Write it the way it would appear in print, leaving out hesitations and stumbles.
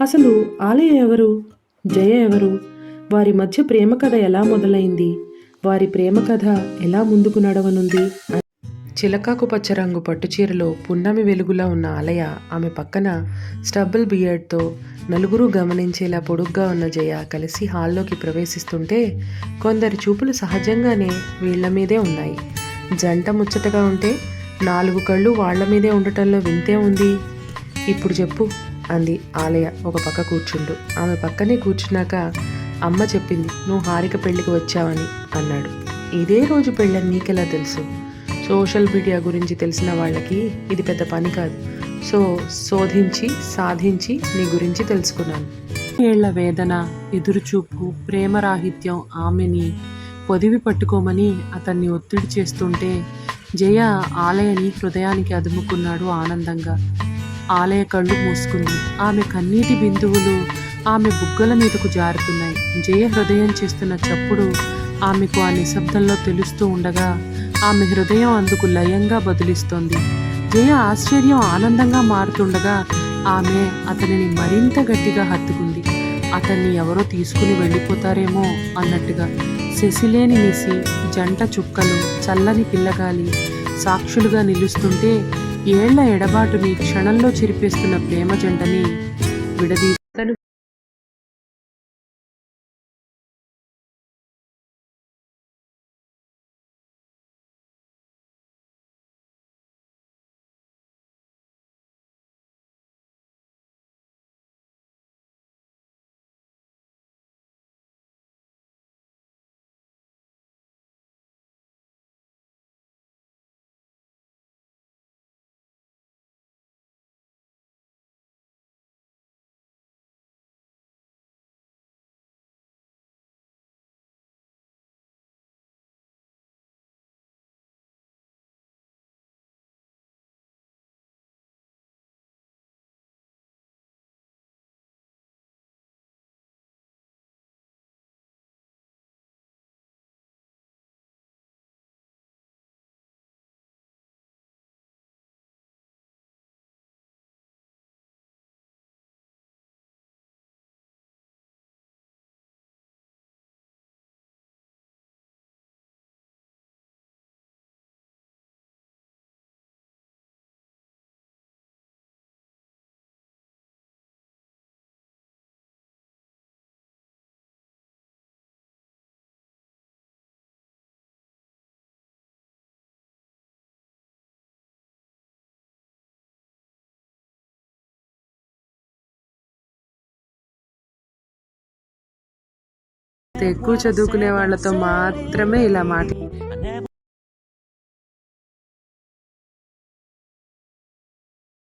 అసలు ఆలయ ఎవరు, జయ ఎవరు, వారి మధ్య ప్రేమ కథ ఎలా మొదలైంది, వారి ప్రేమ కథ ఎలా ముందుకు నడవనుంది? చిలకాకు పచ్చ రంగు పట్టుచీరలో పున్నమి వెలుగులా ఉన్న ఆలయ, ఆమె పక్కన స్టబ్బుల్ బియర్డ్తో నలుగురు గమనించేలా పొడుగ్గా ఉన్న జయ కలిసి హాల్లోకి ప్రవేశిస్తుంటే కొందరి చూపులు సహజంగానే వీళ్ల మీదే ఉన్నాయి. జంట ముచ్చటగా ఉంటే 4 కళ్ళు వాళ్ల మీదే ఉండటంలో వింతే ఉంది. ఇప్పుడు చెప్పు అంది ఆలయ ఒక పక్క కూర్చుంటూ. ఆమె పక్కనే కూర్చున్నాక, అమ్మ చెప్పింది నువ్వు హారిక పెళ్లికి వచ్చావని అన్నాడు. ఇదే రోజు పెళ్ళని నీకెలా తెలుసు? సోషల్ మీడియా గురించి తెలిసిన వాళ్ళకి ఇది పెద్ద పని కాదు. సో శోధించి సాధించి నీ గురించి తెలుసుకున్నాను. ఏళ్ల వేదన, ఎదురుచూపు, ప్రేమరాహిత్యం ఆమెని పొదివి పట్టుకోమని అతన్ని ఒత్తిడి చేస్తుంటే జయ ఆలయని హృదయానికి అదుముకున్నాడు ఆనందంగా. ఆలయ కళ్ళు మూసుకుంది. ఆమె కన్నీటి బిందువులు ఆమె బుగ్గల మీదకు జారుతున్నాయి. జయ హృదయం చేస్తున్న చప్పుడు ఆమెకు ఆ నిశ్శబ్దంలో తెలుస్తూ ఉండగా ఆమె హృదయం అందుకు లయంగా బదులిస్తోంది. జయ ఆశ్చర్యం ఆనందంగా మారుతుండగా ఆమె అతనిని మరింత గట్టిగా హత్తుకుంది. అతన్ని ఎవరో తీసుకుని వెళ్ళిపోతారేమో అన్నట్టుగా. శశిలేని నిసి, జంట చుక్కలు, చల్లని పిల్లగాలి సాక్షులుగా నిలుస్తుంటే ఏళ్ల ఎడబాటుని క్షణంలో చిరిపేస్తున్న ప్రేమ జంటని విడదీస్తాను. ఎక్కువ చదువుకునే వాళ్ళతో మాత్రమే ఇలా